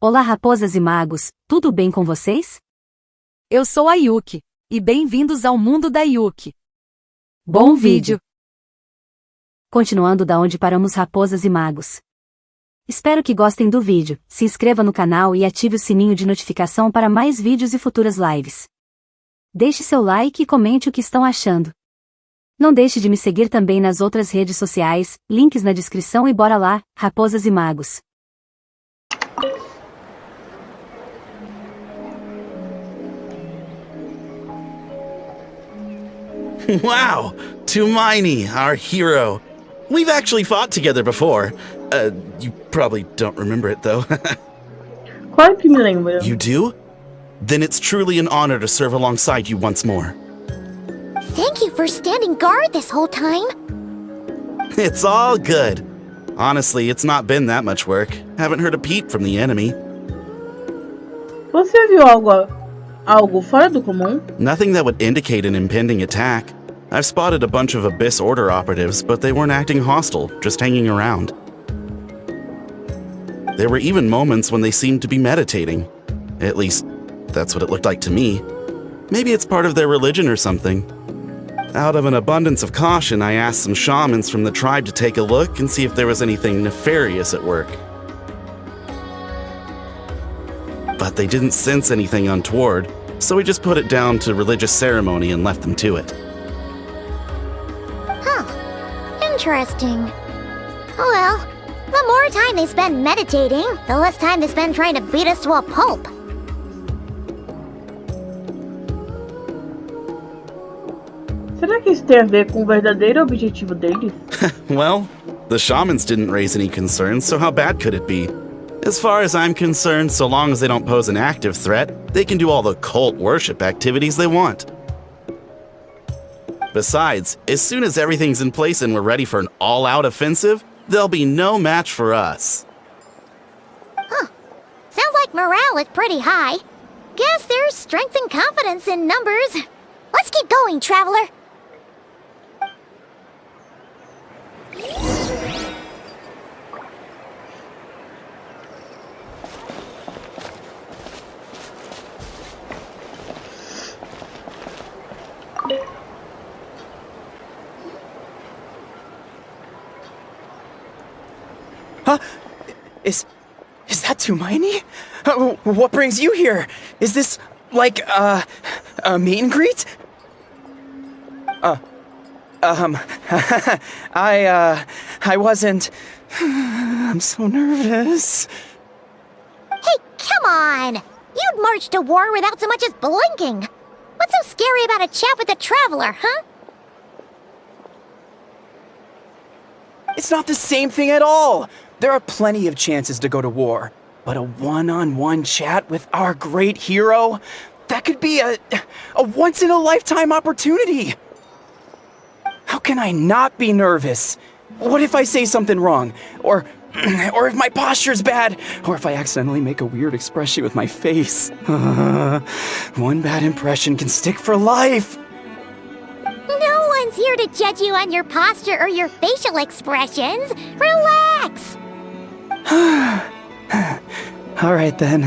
Olá raposas e magos, tudo bem com vocês? Eu sou a Yuki, e bem-vindos ao mundo da Yuki. Bom vídeo! Continuando da onde paramos raposas e magos. Espero que gostem do vídeo, se inscreva no canal e ative o sininho de notificação para mais vídeos e futuras lives. Deixe seu like e comente o que estão achando. Não deixe de me seguir também nas outras redes sociais, links na descrição e bora lá, raposas e magos. Wow! Lumine, our hero. We've actually fought together before. You probably don't remember it, though. Claro que me lembro. You do? Then it's truly an honor to serve alongside you once more. Thank you for standing guard this whole time. It's all good. Honestly, it's not been that much work. Haven't heard a peep from the enemy. Você viu algo fora do comum? Nothing that would indicate an impending attack. I've spotted a bunch of Abyss Order operatives, but they weren't acting hostile, just hanging around. There were even moments when they seemed to be meditating. At least, that's what it looked like to me. Maybe it's part of their religion or something. Out of an abundance of caution, I asked some shamans from the tribe to take a look and see if there was anything nefarious at work. But they didn't sense anything untoward, so we just put it down to religious ceremony and left them to it. Interesting. Oh well, the more time they spend meditating, the less time they spend trying to beat us to a pulp. Será que isso tem a ver com o verdadeiro objetivo deles? Well, the shamans didn't raise any concerns, so how bad could it be? As far as I'm concerned, so long as they don't pose an active threat, they can do all the cult worship activities they want. Besides, as soon as everything's in place and we're ready for an all-out offensive, there'll be no match for us. Huh. Sounds like morale is pretty high. Guess there's strength and confidence in numbers. Let's keep going, traveler. Huh? Is that Lumine? What brings you here? Is this, like, a meet and greet? I wasn't... I'm so nervous. Hey, come on! You'd march to war without so much as blinking. What's so scary about a chat with a traveler, huh? It's not the same thing at all. There are plenty of chances to go to war, but a one-on-one chat with our great hero, that could be a once-in-a-lifetime opportunity. How can I not be nervous? What if I say something wrong? Or if my posture's bad? Or if I accidentally make a weird expression with my face? One bad impression can stick for life. No one's here to judge you on your posture or your facial expressions. Relax. All right then.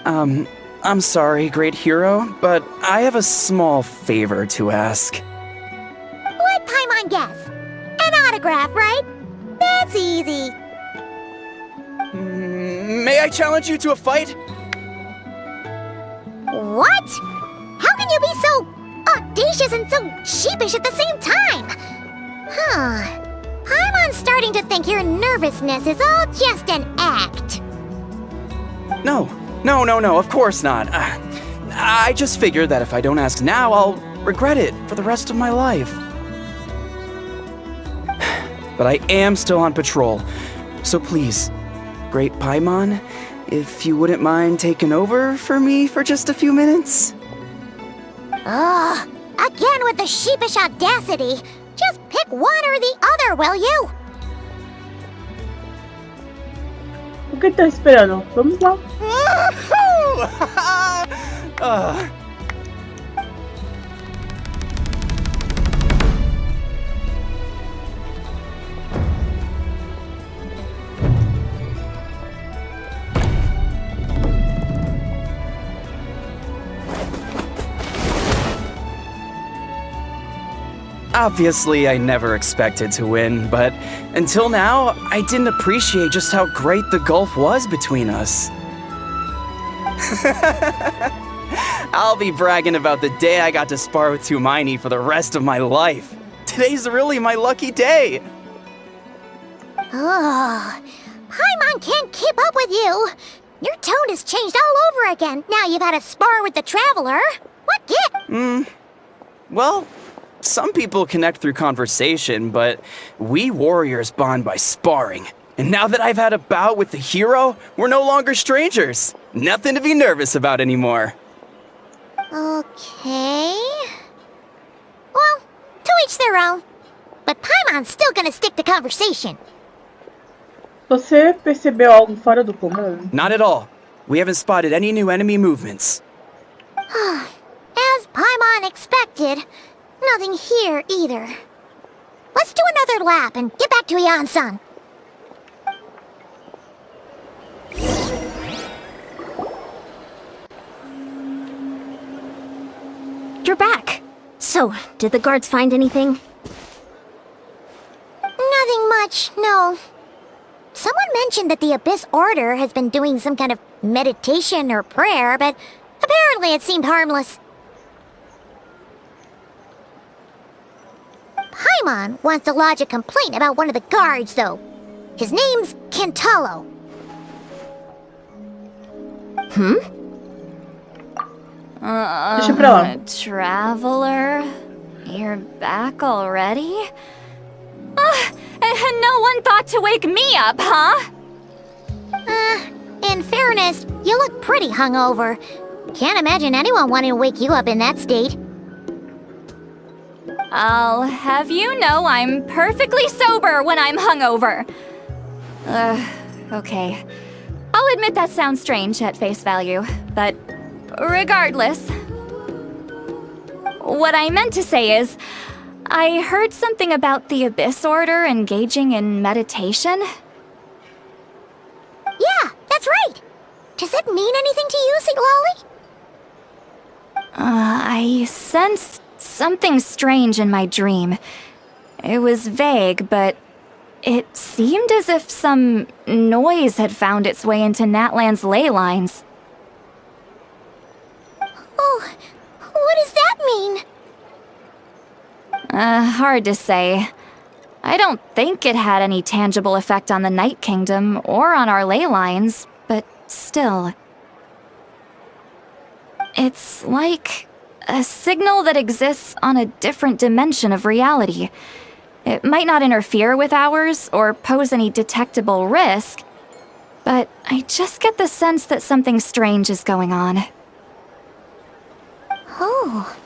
I'm sorry, great hero, but I have a small favor to ask. Let Paimon guess. An autograph, right? That's easy. May I challenge you to a fight? What? How can you be so audacious and so sheepish at the same time? Huh. Paimon's starting to think your nervousness is all just an act. No, of course not. I just figured that if I don't ask now, I'll regret it for the rest of my life. But I am still on patrol, so please, great Paimon, if you wouldn't mind taking over for me for just a few minutes? Ugh, again with the sheepish audacity. Just pick one or the other, will you? O que tá esperando? Vamos lá. Obviously, I never expected to win, but until now, I didn't appreciate just how great the gulf was between us. I'll be bragging about the day I got to spar with Hermione for the rest of my life. Today's really my lucky day. Oh, Paimon can't keep up with you. Your tone has changed all over again. Now you've had a spar with the Traveler. What gift? Well, some people connect through conversation, but we warriors bond by sparring. And now that I've had a bout with the hero, we're no longer strangers. Nothing to be nervous about anymore. Okay. Well, to each their own. But Paimon's still gonna stick to conversation. Você percebeu algo fora do comum? Not at all. We haven't spotted any new enemy movements. As Paimon expected, nothing here either. Let's do another lap and get back to Yan-san. You're back. So, did the guards find anything? Nothing much, no. Someone mentioned that the Abyss Order has been doing some kind of meditation or prayer, but apparently it seemed harmless. Paimon wants to lodge a complaint about one of the guards, though. His name's Kentalo. Deixa pra lá. Traveler, you're back already? And no one thought to wake me up, huh? In fairness, you look pretty hungover. Can't imagine anyone wanting to wake you up in that state. I'll have you know I'm perfectly sober when I'm hungover. Okay. I'll admit that sounds strange at face value, but regardless. What I meant to say is, I heard something about the Abyss Order engaging in meditation. Yeah, that's right. Does it mean anything to you, Siglali? I sensed something strange in my dream. It was vague, but it seemed as if some noise had found its way into Natlan's ley lines. Oh, what does that mean? Hard to say. I don't think it had any tangible effect on the Night Kingdom or on our ley lines, but still. It's like a signal that exists on a different dimension of reality. It might not interfere with ours or pose any detectable risk, but I just get the sense that something strange is going on. Oh,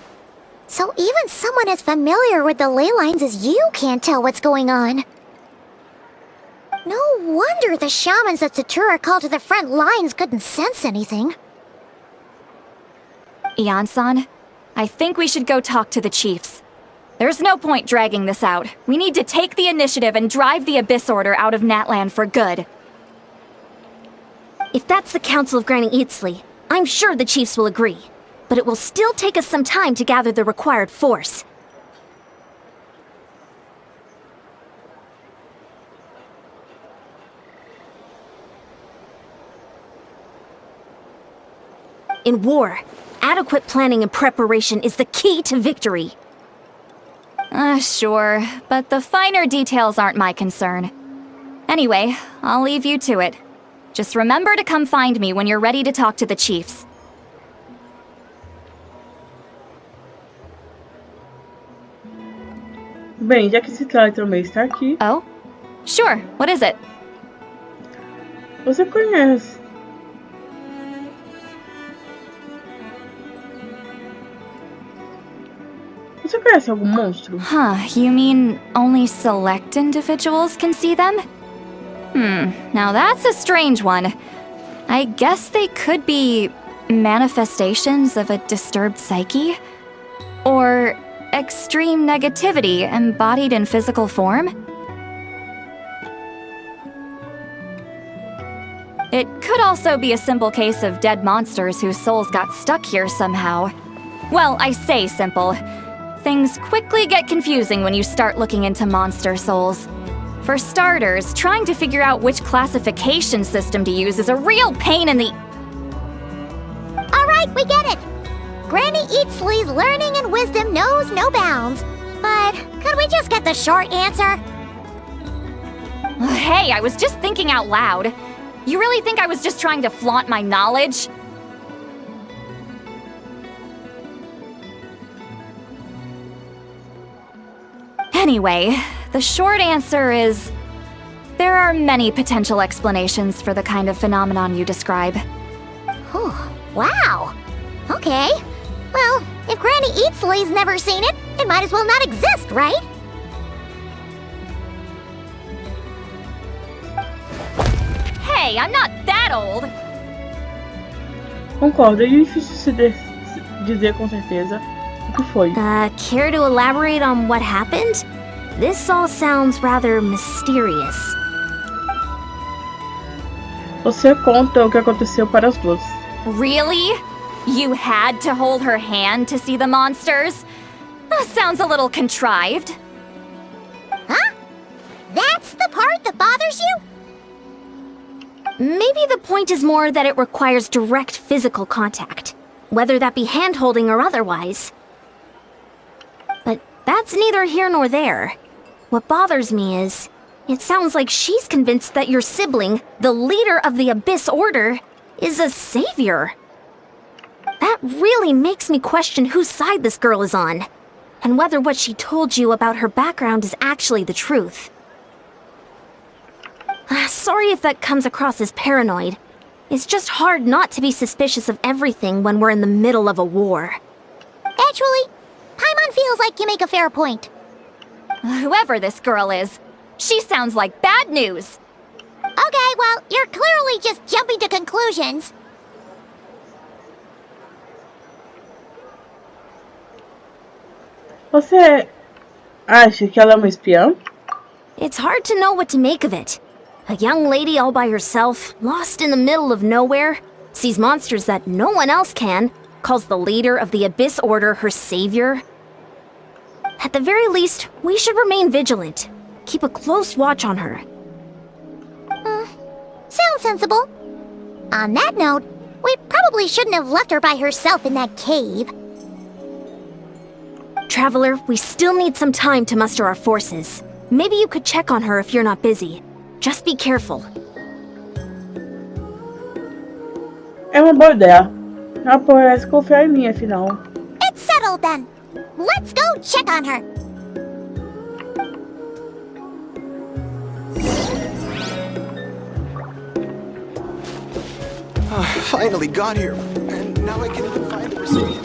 so even someone as familiar with the ley lines as you can't tell what's going on. No wonder the shamans that Satura called to the front lines couldn't sense anything. Ian-san, I think we should go talk to the chiefs. There's no point dragging this out. We need to take the initiative and drive the Abyss Order out of Natlan for good. If that's the Council of Granny Eatsley, I'm sure the chiefs will agree. But it will still take us some time to gather the required force. In war, adequate planning and preparation is the key to victory. Sure, but the finer details aren't my concern. Anyway, I'll leave you to it. Just remember to come find me when you're ready to talk to the chiefs. Bem, já que esse também está aqui, Oh? Sure, what is it? você conhece. Você conhece algum monstro? Huh, you mean only select individuals can see them? Now that's a strange one. I guess they could be manifestations of a disturbed psyche? Or extreme negativity embodied in physical form? It could also be a simple case of dead monsters whose souls got stuck here somehow. Well, I say simple. Things quickly get confusing when you start looking into monster souls. For starters, trying to figure out which classification system to use is a real pain in the... Alright, we get it! Granny Eatsley's learning and wisdom knows no bounds. But could we just get the short answer? Hey, I was just thinking out loud. You really think I was just trying to flaunt my knowledge? Anyway, the short answer is... there are many potential explanations for the kind of phenomenon you describe. Whew, wow! Okay. Well, if Granny Eatsley's never seen it, it might as well not exist, right? Hey, I'm not that old! Concordo, é difícil dizer com certeza o que foi. Care to elaborate on what happened? This all sounds rather mysterious. Você conta o que aconteceu para as duas. Really? You had to hold her hand to see the monsters? Sounds a little contrived. Huh? That's the part that bothers you? Maybe the point is more that it requires direct physical contact, whether that be hand-holding or otherwise. But that's neither here nor there. What bothers me is, it sounds like she's convinced that your sibling, the leader of the Abyss Order, is a savior. That really makes me question whose side this girl is on, and whether what she told you about her background is actually the truth. Sorry if that comes across as paranoid. It's just hard not to be suspicious of everything when we're in the middle of a war. Actually, Paimon feels like you make a fair point. Whoever this girl is, she sounds like bad news. Okay, well, you're clearly just jumping to conclusions. Você acha que ela é uma espiã? It's hard to know what to make of it. A young lady all by herself, lost in the middle of nowhere, sees monsters that no one else can, calls the leader of the Abyss Order her savior. At the very least, we should remain vigilant. Keep a close watch on her. Sounds sensible. On that note, we probably shouldn't have left her by herself in that cave. Traveler, we still need some time to muster our forces. Maybe you could check on her if you're not busy. Just be careful. É uma boa ideia. Ela parece confiar em mim, afinal. It's settled then. Let's go check on her. Finally got here, and now I can even find the recipient.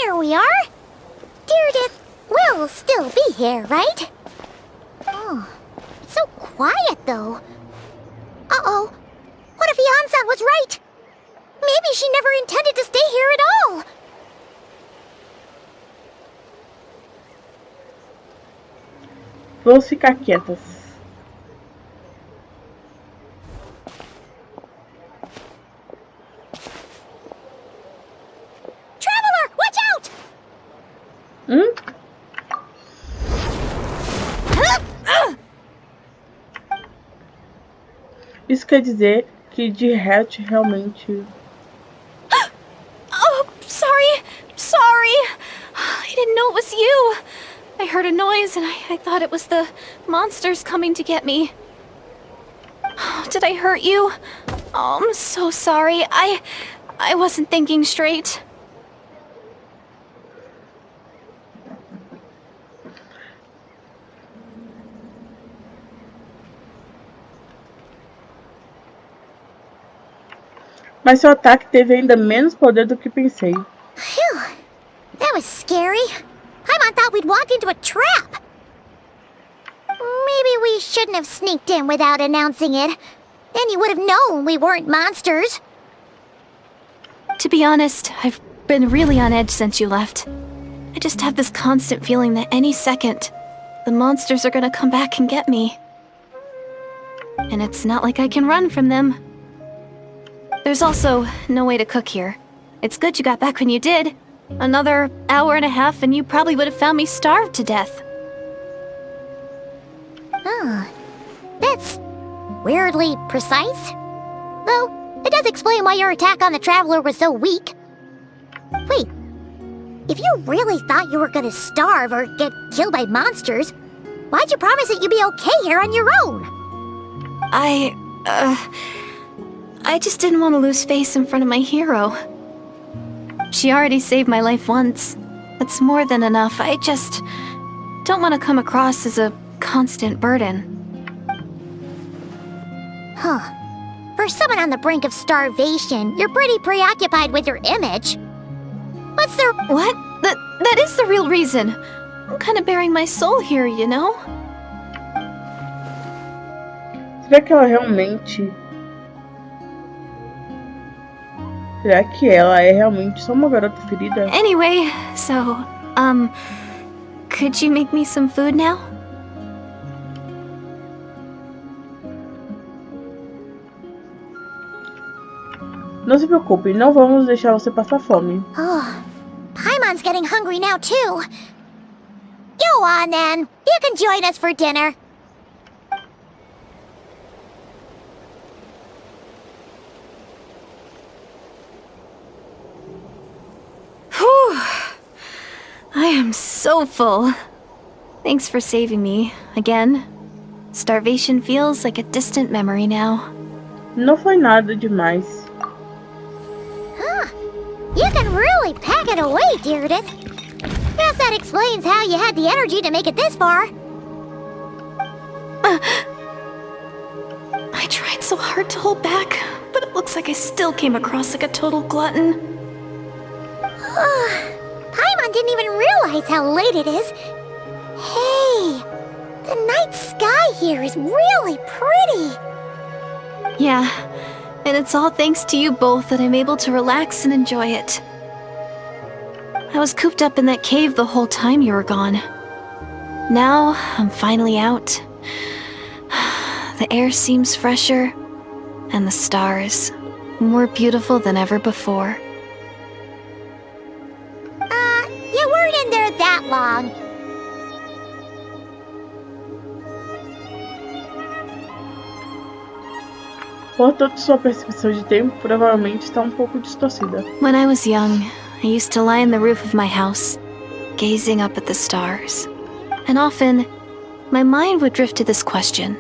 Here we are. Direto, well You'll still be here, right? Oh, it's so quiet though. Uh-oh. What if Yan-san was right? Maybe she never intended to stay here at all. Vamos ficar quietas. Traveler, watch out! Isso quer dizer que Direto realmente... Oh, sorry. I didn't know it was you. I heard a noise and I thought it was the monsters coming to get me. Oh, did I hurt you? Oh, I'm so sorry. I wasn't thinking straight. Mas seu ataque teve ainda menos poder do que pensei. Phew, that was scary. Paimon thought we'd walked into a trap. Maybe we shouldn't have sneaked in without announcing it. Then you would have known we weren't monsters. To be honest, I've been really on edge since you left. I just have this constant feeling that any second, the monsters are gonna come back and get me. And it's not like I can run from them. There's also no way to cook here. It's good you got back when you did. Another hour and a half and you probably would have found me starved to death. Oh, that's weirdly precise. Though, it does explain why your attack on the Traveler was so weak. Wait, if you really thought you were gonna starve or get killed by monsters, why'd you promise that you'd be okay here on your own? I just didn't want to lose face in front of my hero. She already saved my life once. That's more than enough. I just don't want to come across as a constant burden. Huh. For someone on the brink of starvation, you're pretty preoccupied with your image. What's the... What? That is the real reason. I'm kind of bearing my soul here, you know? Será que ela realmente... Será que ela é realmente só uma garota ferida? Anyway, so, could you make me some food now? Não se preocupe, não vamos deixar você passar fome. Oh, Paimon's getting hungry now too. Go on then. You can join us for dinner. I am so full. Thanks for saving me, again. Starvation feels like a distant memory now. Não foi nada demais. Huh. You can really pack it away, Direto. Guess that explains how you had the energy to make it this far. I tried so hard to hold back, but it looks like I still came across like a total glutton. Paimon didn't even realize how late it is. Hey, the night sky here is really pretty. Yeah, and it's all thanks to you both that I'm able to relax and enjoy it. I was cooped up in that cave the whole time you were gone. Now, I'm finally out. The air seems fresher, and the stars more beautiful than ever before. You weren't in there that long. Portanto, sua percepção de tempo provavelmente está um pouco distorcida. When I was young, I used to lie on the roof of my house, gazing up at the stars. And often, my mind would drift to this question.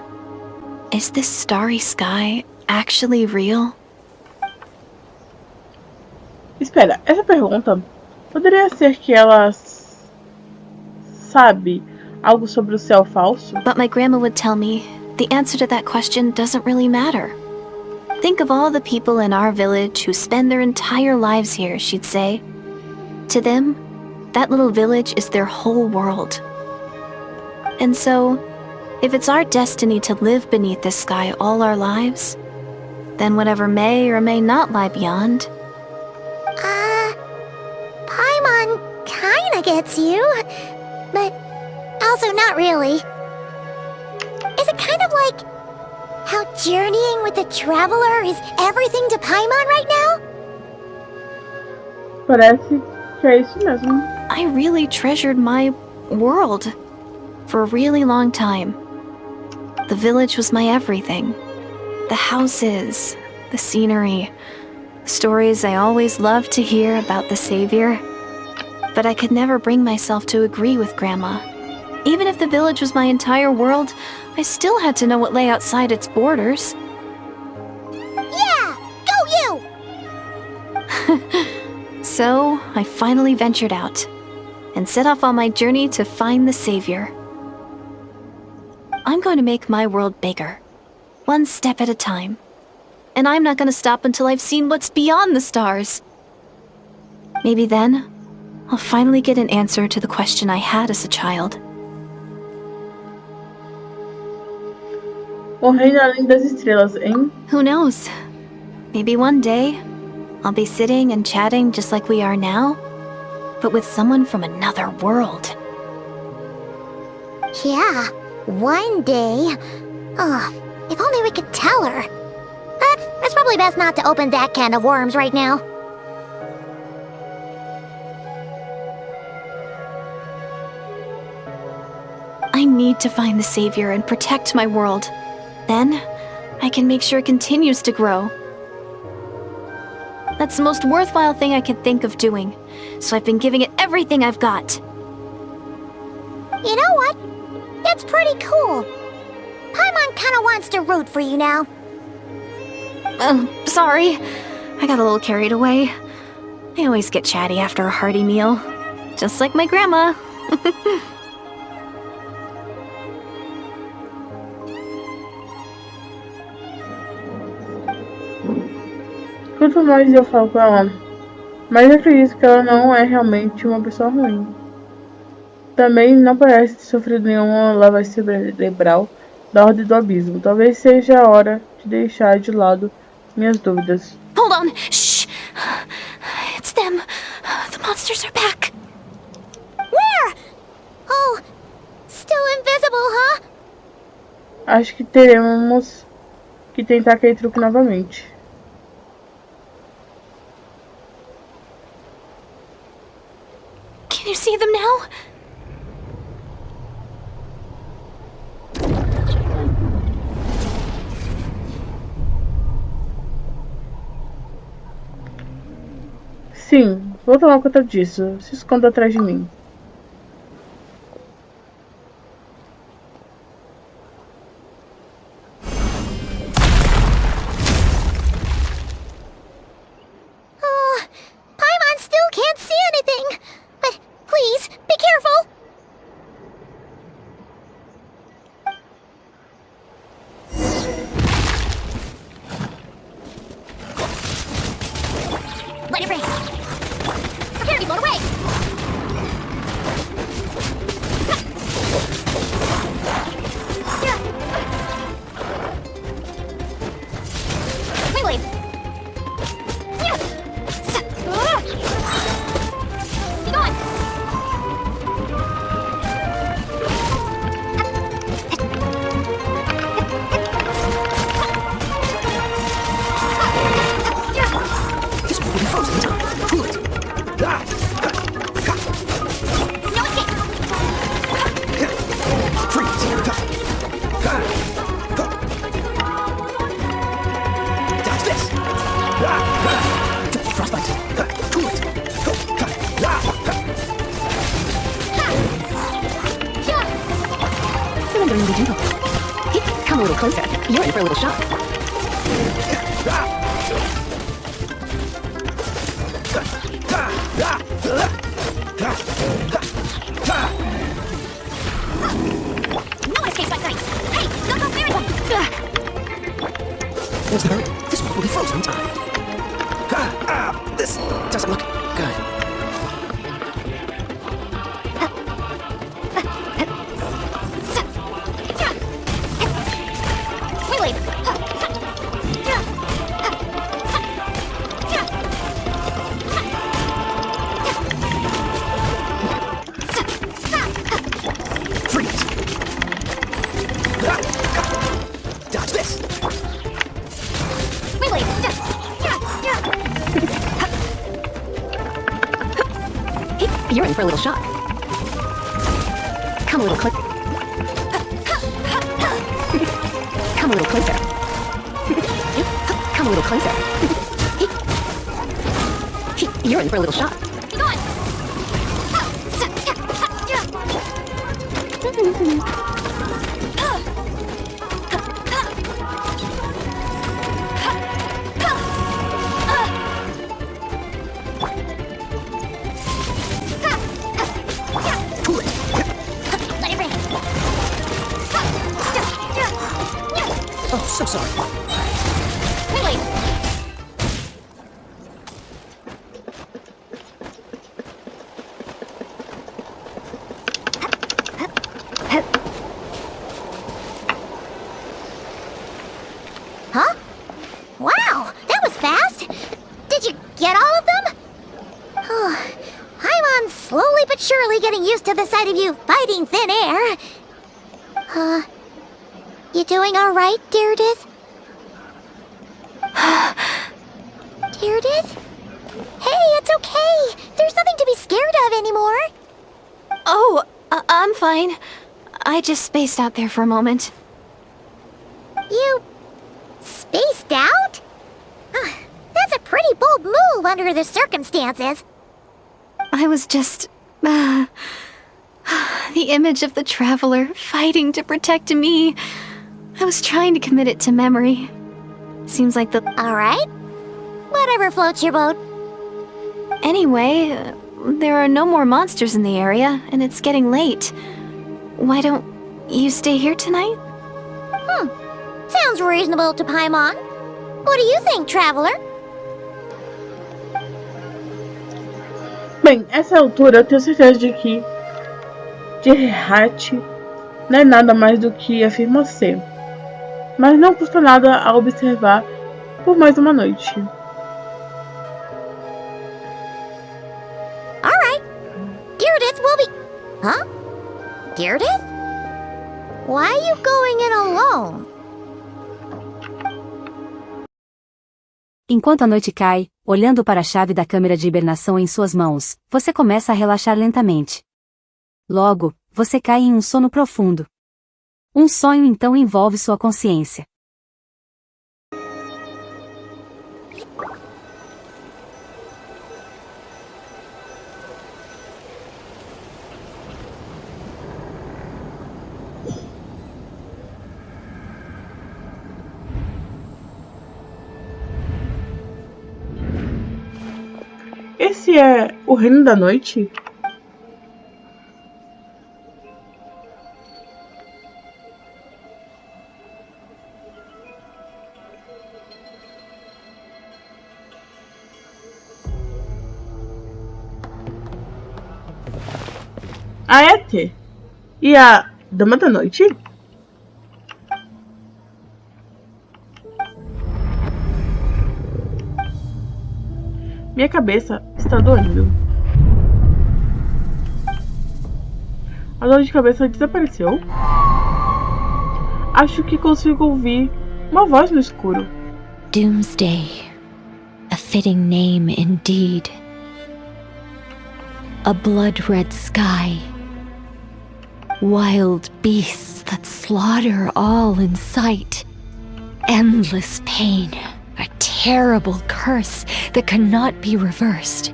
Is this starry sky actually real? Espera, essa pergunta poderia ser que ela sabe algo sobre o céu falso? But my grandma would tell me the answer to that question doesn't really matter. Think of all the people in our village who spend their entire lives here, she'd say. To them, that little village is their whole world. And so, if it's our destiny to live beneath this sky all our lives, then whatever may or may not lie beyond. Paimon kinda gets you, but also not really. Is it kind of like how journeying with the traveler is everything to Paimon right now? Parece que é isso mesmo. I really treasured my world for a really long time. The village was my everything. The houses, the scenery, stories I always loved to hear about the Savior. But I could never bring myself to agree with Grandma. Even if the village was my entire world, I still had to know what lay outside its borders. Yeah! Go you! So, I finally ventured out, and set off on my journey to find the Savior. I'm going to make my world bigger, one step at a time. And I'm not going to stop until I've seen what's beyond the stars. Maybe then, I'll finally get an answer to the question I had as a child. O reino além das estrelas, hein? Who knows? Maybe one day, I'll be sitting and chatting just like we are now, but with someone from another world. Yeah, one day. Oh, if only we could tell her. But it's probably best not to open that can of worms right now. I need to find the Savior and protect my world. Then, I can make sure it continues to grow. That's the most worthwhile thing I could think of doing, so I've been giving it everything I've got. You know what? That's pretty cool. Paimon kinda wants to root for you now. Sorry. I got a little carried away. I always get chatty after a hearty meal. Just like my grandma. Quanto mais eu falo com ela, mais acredito que ela não é realmente uma pessoa ruim. Também não parece ter sofrido nenhuma lavagem cerebral da ordem do abismo. Talvez seja a hora de deixar de lado minhas dúvidas. Hold on. Shh. It's them. The monsters are back. Where? Oh, still invisible, huh? Acho que teremos que tentar aquele truque novamente. Can you see them now? Sim, vou tomar conta disso. Se esconda atrás de mim. Oh, Paimon still can't see anything. But please, be careful. Let it rain. Prepare to be blown away. Wait. Be gone. This will be frozen in time. Cool it. No escape. Freeze. Dodge this. Frostbite. Cool it. Surrendering the jungle. Come a little closer. You're in for a little shock. No escapes by sight. Hey, don't go near them. What's the hurry? This one will be frozen in time. This doesn't look good. You're in for a little shock. Come a little closer. Come a little closer. Come a little closer. You're in for a little shock. Oh, so sorry. Wait. Huh? Wow, that was fast. Did you get all of them? Paimon's slowly but surely getting used to the sight of you fighting thin air. You doing all right, Deirdith? Deirdith? Hey, it's okay. There's nothing to be scared of anymore. Oh, I'm fine. I just spaced out there for a moment. You spaced out? That's a pretty bold move under the circumstances. I was just... the image of the traveler fighting to protect me. I was trying to commit it to memory. Seems like the... All right. Whatever floats your boat. Anyway, there are no more monsters in the area, and it's getting late. Why don't you stay here tonight? Sounds reasonable to Paimon. What do you think, traveler? Bem, essa altura eu tenho certeza de que Direto não é nada mais do que afirma ser. Mas não custa nada a observar por mais uma noite. Alright. Deirdith will be... Huh? Deirdith? Why are you going in alone? Enquanto a noite cai, olhando para a chave da câmera de hibernação em suas mãos, você começa a relaxar lentamente. Logo, você cai em um sono profundo. Um sonho então envolve sua consciência. Esse é o reino da noite? A Ete e a Dama da Noite? Minha cabeça está doendo. A dor de cabeça desapareceu? Acho que consigo ouvir uma voz no escuro. Doomsday. A fitting name indeed. A blood-red sky. Wild beasts that slaughter all in sight. Endless pain. A terrible curse that cannot be reversed.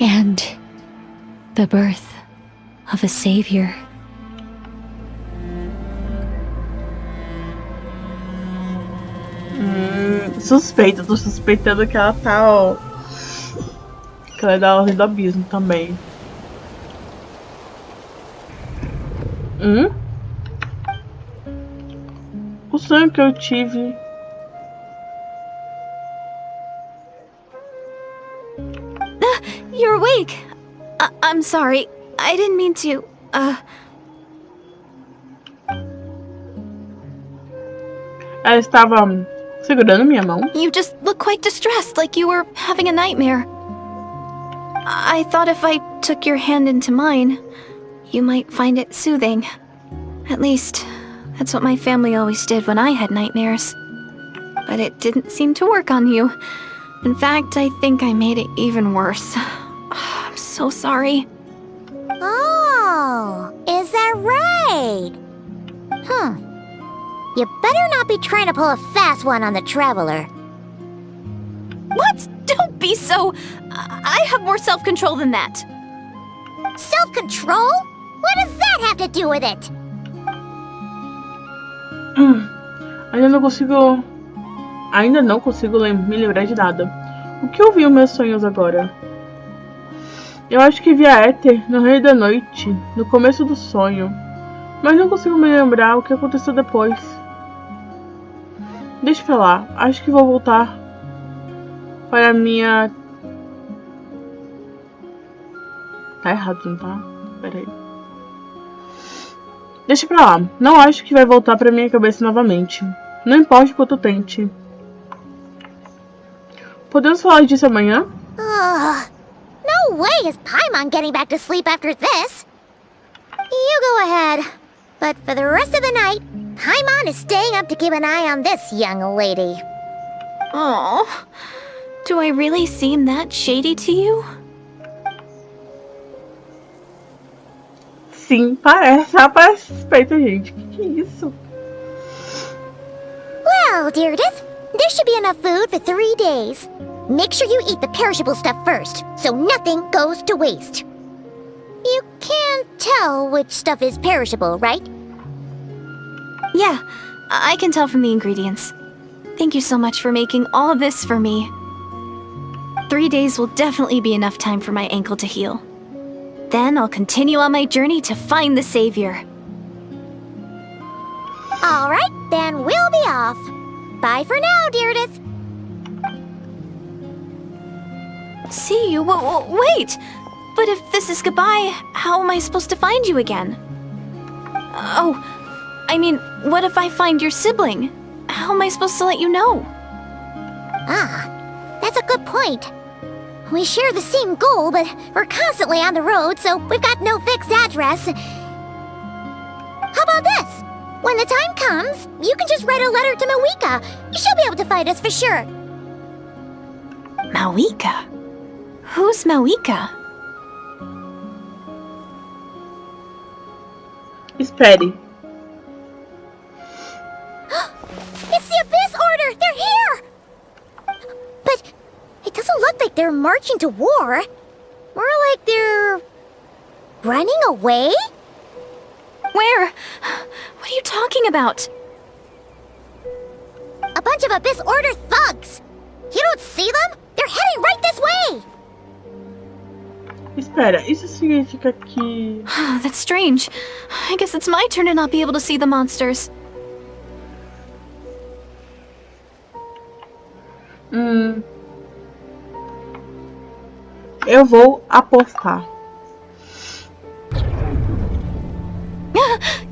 And the birth of a savior. Suspeita, tô suspeitando que ela tá, ó. Que ela é da Ordem do Abismo também. O sonho que eu tive. You're awake! I'm sorry. I didn't mean to, Ela estava segurando minha mão. You just look quite distressed, like you were having a nightmare. I thought if I took your hand into mine, you might find it soothing. At least, that's what my family always did when I had nightmares. But it didn't seem to work on you. In fact, I think I made it even worse. I'm so sorry. Oh, is that right? You better not be trying to pull a fast one on the traveler. What? Don't be so... I have more self-control than that. Self-control? What does that have to do with it? Ainda não consigo me lembrar de nada. O que eu vi em meus sonhos agora? Eu acho que vi a Éter no Rei da Noite, no começo do sonho. Mas não consigo me lembrar o que aconteceu depois. Deixa pra lá. Acho que vou voltar para a minha... Tá errado, não tá? Pera aí. Deixa pra lá. Não acho que vai voltar pra minha cabeça novamente. Não importa o quanto eu tente. Podemos falar disso amanhã? No way is Paimon getting back to sleep after this. You go ahead. But for the rest of the night, Paimon is staying up to keep an eye on this young lady. Oh, do I really seem that shady to you? Sim, parece. Já parece suspeita, gente. Que é isso? Well, Direto, there should be enough food for 3 days. Make sure you eat the perishable stuff first, so nothing goes to waste. You can't tell which stuff is perishable, right? Yeah, I can tell from the ingredients. Thank you so much for making all this for me. 3 days will definitely be enough time for my ankle to heal. Then I'll continue on my journey to find the savior. Alright, then we'll be off. Bye for now, Direto. See you? Wait! But if this is goodbye, how am I supposed to find you again? Oh, I mean, what if I find your sibling? How am I supposed to let you know? That's a good point. We share the same goal, but we're constantly on the road, so we've got no fixed address. How about this? When the time comes, you can just write a letter to Mawika. She'll be able to find us for sure. Mawika? Who's Mawika? Espere. It's the Abyss Order! They're here! But it doesn't look like they're marching to war. More like they're... running away? Where? What are you talking about? A bunch of Abyss Order thugs! You don't see them? They're heading right this way! Espera, isso significa que... That's strange. I guess it's my turn to not be able to see the monsters. Eu vou apostar.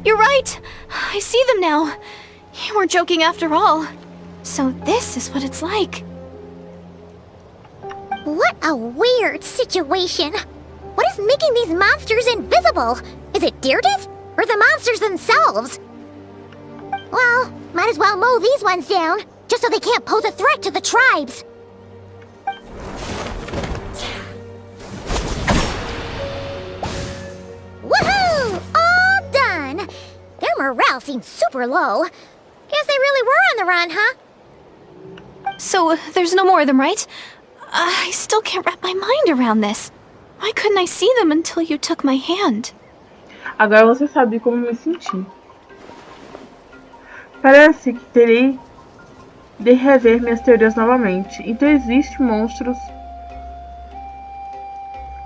You're right! I see them now. You weren't joking after all. So this is what it's like. What a weird situation. What is making these monsters invisible? Is it Direto? Or the monsters themselves? Well, might as well mow these ones down, just so they can't pose a threat to the tribes. Woohoo! All done! Their morale seems super low. Guess they really were on the run, huh? So there's no more of them, right? I still can't wrap my mind around this. Why couldn't I see them until you took my hand? Agora você sabe como me senti. Parece que terei de rever minhas teorias novamente. Então existem monstros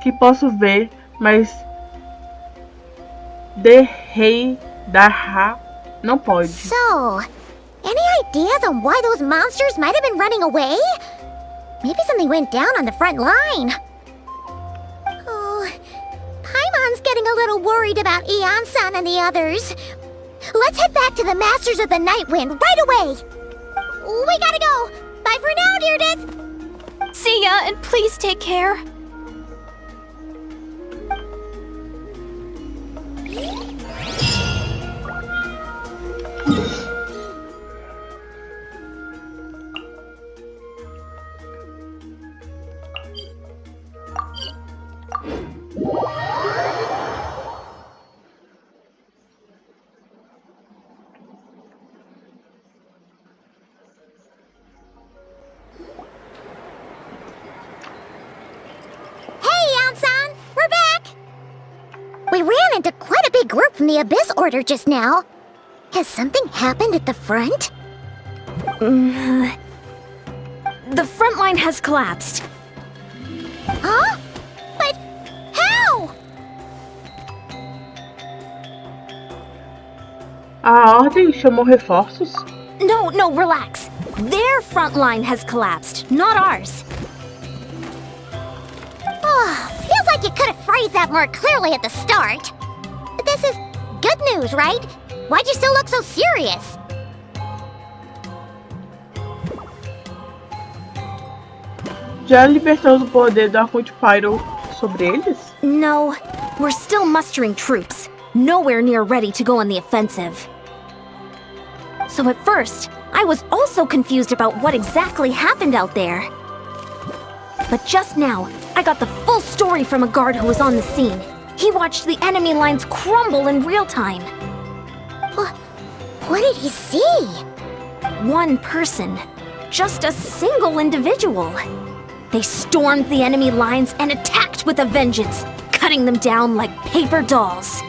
que posso ver, mas de rei da Ra não pode. So, any ideas on why those monsters might have been running away? Maybe something went down on the front line. Oh, Paimon's getting a little worried about Eon-san and the others. Let's head back to the Masters of the Night Wind right away. We gotta go. Bye for now, Direto. See ya, and please take care. into quite a big group from the Abyss Order just now. Has something happened at the front? The front line has collapsed. Huh? But how? A ordem chamou reforços? No, relax. Their front line has collapsed, not ours. Oh, feels like you could have phrased that more clearly at the start. But this is good news, right? Why'd you still look so serious? Já libertamos o poder do Arconte Pyro sobre eles? No, we're still mustering troops. Nowhere near ready to go on the offensive. So at first, I was also confused about what exactly happened out there. But just now, I got the full story from a guard who was on the scene. He watched the enemy lines crumble in real time. What did he see? One person. Just a single individual. They stormed the enemy lines and attacked with a vengeance, cutting them down like paper dolls.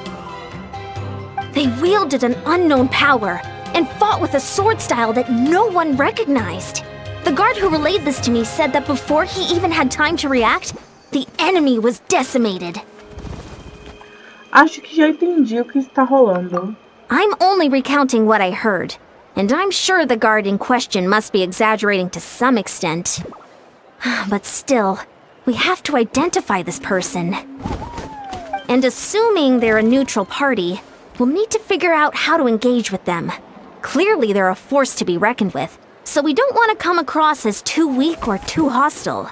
They wielded an unknown power and fought with a sword style that no one recognized. The guard who relayed this to me said that before he even had time to react, the enemy was decimated. Acho que já entendi o que está rolando. I'm only recounting what I heard, and I'm sure the guard in question must be exaggerating to some extent. But still, we have to identify this person. And assuming they're a neutral party, we'll need to figure out how to engage with them. Clearly they're a force to be reckoned with, so we don't want to come across as too weak or too hostile.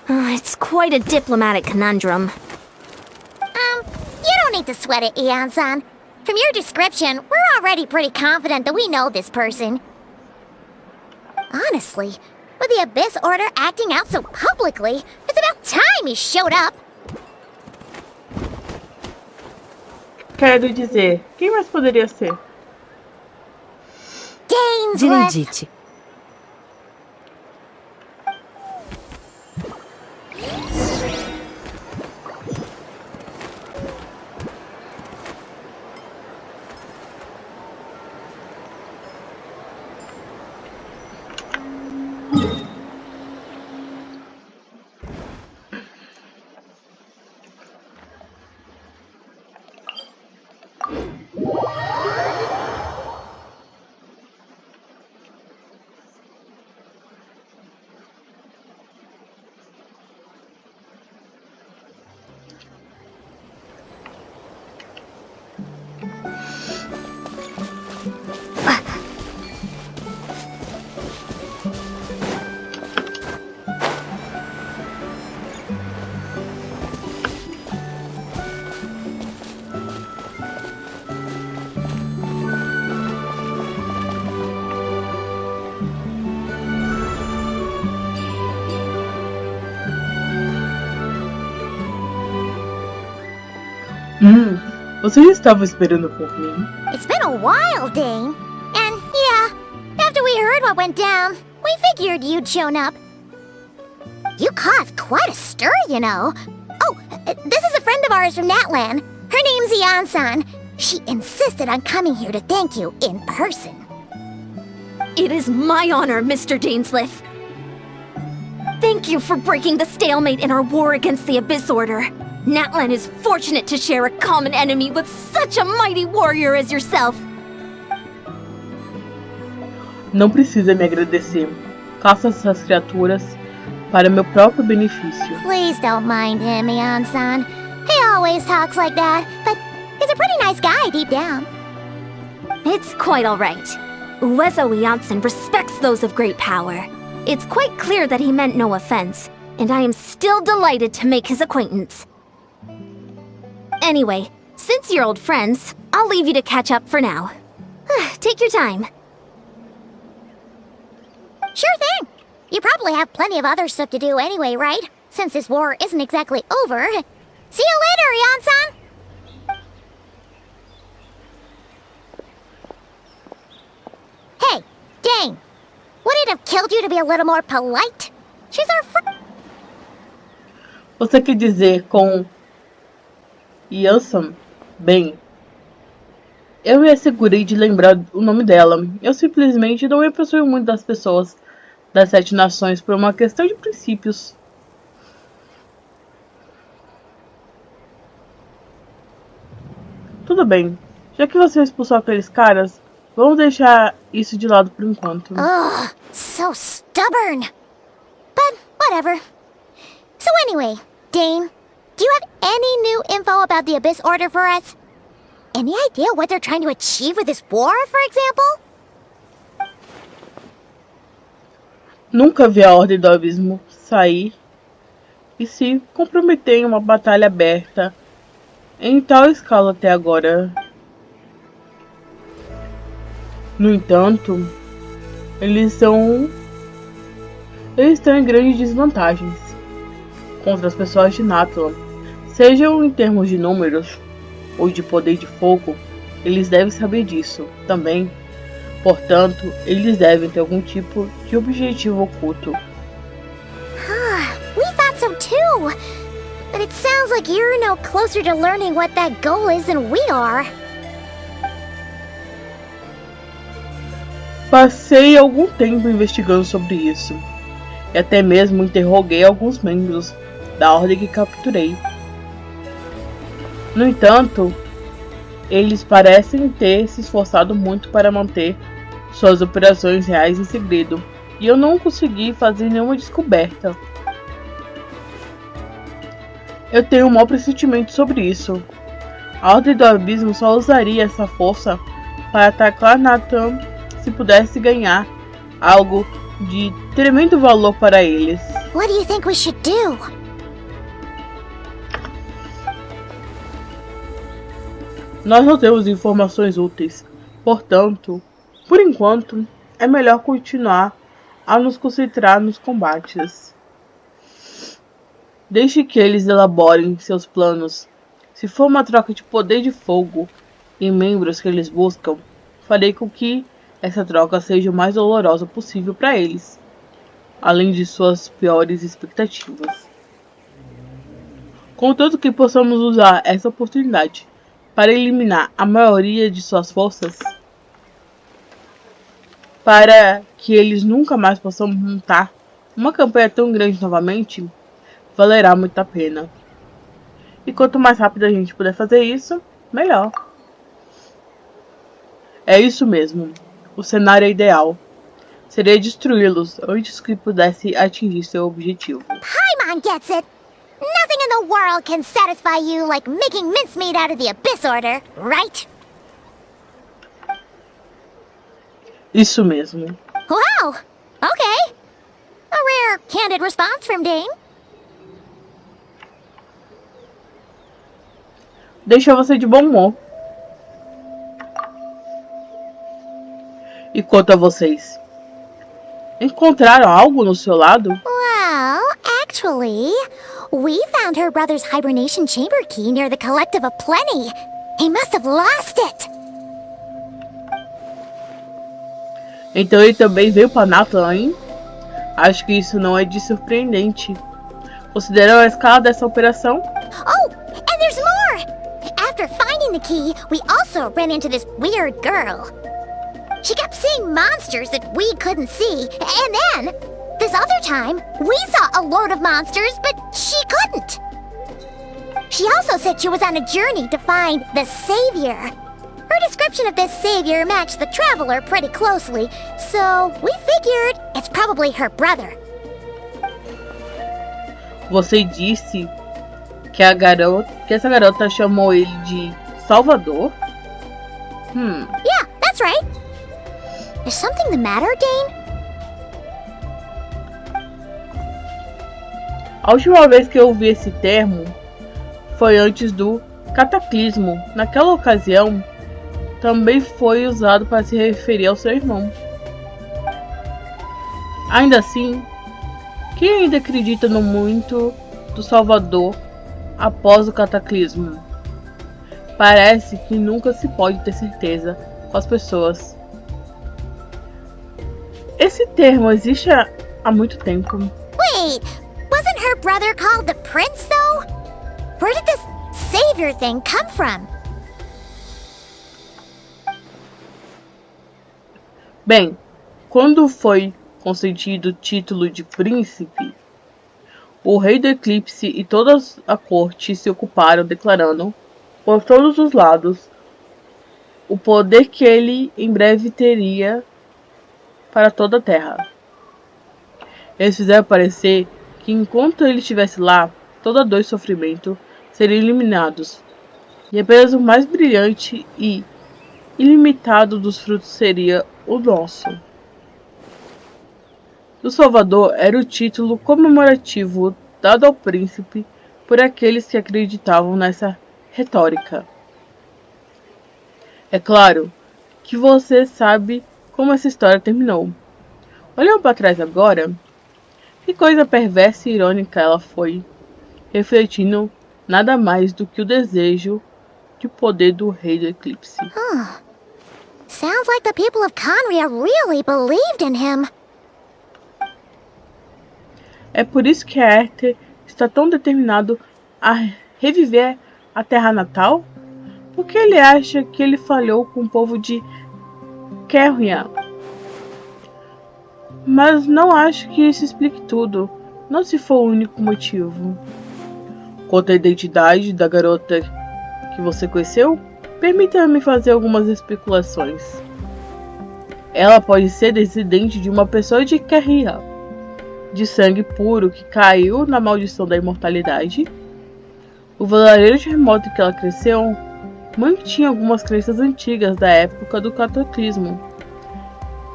It's quite a diplomatic conundrum. You don't need to sweat it, Ian-san. From your description, we're already pretty confident that we know this person. Honestly, with the Abyss Order acting out so publicly, it's about time he showed up. Quero dizer, quem mais poderia ser? Diredite. Vocês estavam esperando por mim? It's been a while, Dane. And yeah, after we heard what went down, we figured you'd shown up. You caused quite a stir, you know. Oh, this is a friend of ours from Natlan. Her name's Ian-san. She insisted on coming here to thank you in person. It is my honor, Mr. Dainsleif. Thank you for breaking the stalemate in our war against the Abyss Order. Natlan is fortunate to share a common enemy with such a mighty warrior as yourself. Não precisa me agradecer. Caça essas criaturas para meu próprio benefício. Please don't mind him, Ian-san. He always talks like that, but he's a pretty nice guy deep down. It's quite all right. Uezo Iansen respects those of great power. It's quite clear that he meant no offense, and I am still delighted to make his acquaintance. Anyway, since you're old friends, I'll leave you to catch up for now. Take your time. Sure thing. You probably have plenty of other stuff to do anyway, right? Since this war isn't exactly over. See you later, Ian-san! Hey, Dane. Would it have killed you to be a little more polite? She's our friend. Você quer dizer com Ian-san? Bem, eu me assegurei de lembrar o nome dela. Eu simplesmente não me aproximo muito das pessoas das 7 nações por uma questão de princípios. Tudo bem, já que você expulsou aqueles caras, vamos deixar isso de lado por enquanto. Ugh, so stubborn. But whatever. So anyway, Dane, do you have any new info about the Abyss Order for us? Any idea what they're trying to achieve with this war, for example? Nunca vi a Ordem do Abismo sair e se comprometer em uma batalha aberta em tal escala até agora. No entanto, eles estão em grandes desvantagens contra as pessoas de Natlan, sejam em termos de números ou de poder de fogo. Eles devem saber disso também. Portanto, eles devem ter algum tipo de objetivo oculto. We thought so too. But it sounds like you're no closer to learning what that goal is than we are. Passei algum tempo investigando sobre isso, e até mesmo interroguei alguns membros da ordem que capturei. No entanto, eles parecem ter se esforçado muito para manter suas operações reais em segredo, e eu não consegui fazer nenhuma descoberta. Eu tenho um mau pressentimento sobre isso. A Ordem do Abismo só usaria essa força para atacar Nathan se pudesse ganhar algo de tremendo valor para eles. What do you think we should do? Nós não temos informações úteis, portanto, por enquanto, é melhor continuar a nos concentrar nos combates. Deixe que eles elaborem seus planos. Se for uma troca de poder de fogo e membros que eles buscam, farei com que essa troca seja o mais dolorosa possível para eles, além de suas piores expectativas. Contanto que possamos usar essa oportunidade para eliminar a maioria de suas forças, para que eles nunca mais possam montar uma campanha tão grande novamente, valerá muito a pena. E quanto mais rápido a gente puder fazer isso, melhor. É isso mesmo. O cenário ideal seria destruí-los antes que pudesse atingir seu objetivo. Paimon gets it. Nothing in the world can satisfy you like making mincemeat out of the Abyss Order, right? Isso mesmo. Wow! Okay. A rare, candid response from Dane. Deixa você de bom humor. E quanto a vocês? Encontraram algo no seu lado? Well, actually, we found her brother's hibernation chamber key near the Collective of Plenty. He must have lost it. Então ele também veio para Natlan, hein? Acho que isso não é de surpreendente. Considerando a escala dessa operação? Oh, and there's more! After finding the key, we also ran into this weird girl. She kept seeing monsters that we couldn't see, and then, this other time, we saw a load of monsters, but she couldn't. She also said she was on a journey to find the Savior. Her description of this Savior matched the Traveler pretty closely, so we figured it's probably her brother. Você disse que essa garota chamou ele de Salvador? Yeah, that's right. Is something the matter, Dane? A última vez que eu ouvi esse termo foi antes do cataclismo. Naquela ocasião, também foi usado para se referir ao seu irmão. Ainda assim, quem ainda acredita no muito do Salvador após o cataclismo? Parece que nunca se pode ter certeza com as pessoas. Esse termo existe há muito tempo. Wait, wasn't her brother called the Prince, though? Where did this Savior thing come from? Bem, quando foi concedido o título de príncipe, o rei do eclipse e toda a corte se ocuparam declarando, por todos os lados, o poder que ele em breve teria para toda a terra. Eles fizeram parecer que enquanto ele estivesse lá, toda dor e sofrimento seriam eliminados, e apenas o mais brilhante e ilimitado dos frutos seria o nosso. O Salvador era o título comemorativo dado ao príncipe por aqueles que acreditavam nessa retórica. É claro que você sabe como essa história terminou. Olhando para trás agora, que coisa perversa e irônica ela foi, refletindo nada mais do que o desejo de poder do rei do eclipse. Sounds like the people of Conria really believed in him. É por isso que Arthur está tão determinado a reviver a terra natal? Porque ele acha que ele falhou com o povo de Conria. Mas não acho que isso explique tudo, não se for o único motivo. Quanto à identidade da garota que você conheceu, permita-me fazer algumas especulações. Ela pode ser descendente de uma pessoa de Conria, de sangue puro que caiu na maldição da imortalidade. O vilarejo remoto em que ela cresceu mantinha algumas crenças antigas da época do cataclismo,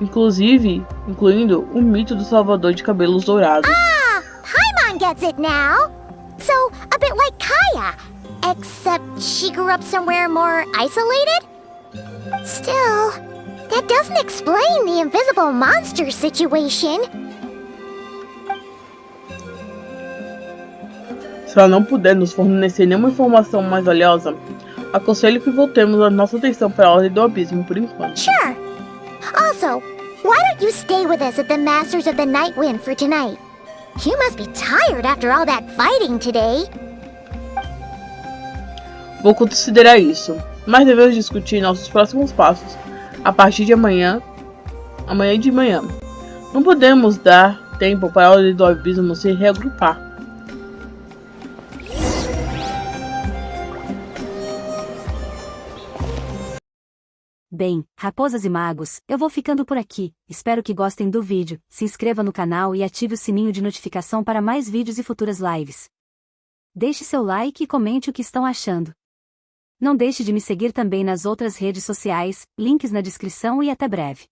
incluindo o mito do Salvador de cabelos dourados. Paimon gets it now. So, a bit like Kaya, except she grew up somewhere more isolated? Still, that doesn't explain the invisible monster situation. Se ela não puder nos fornecer nenhuma informação mais valiosa, aconselho que voltemos a nossa atenção para a Ordem do Abismo por enquanto. Sure. Also, why don't you stay with us at the Masters of the Night Wind for tonight? You must be tired after all that fighting today. Vou considerar isso, mas devemos discutir nossos próximos passos a partir de amanhã de manhã. Não podemos dar tempo para a Ordem do Abismo se reagrupar. Bem, raposas e magos, eu vou ficando por aqui. Espero que gostem do vídeo, se inscreva no canal e ative o sininho de notificação para mais vídeos e futuras lives. Deixe seu like e comente o que estão achando. Não deixe de me seguir também nas outras redes sociais, links na descrição e até breve.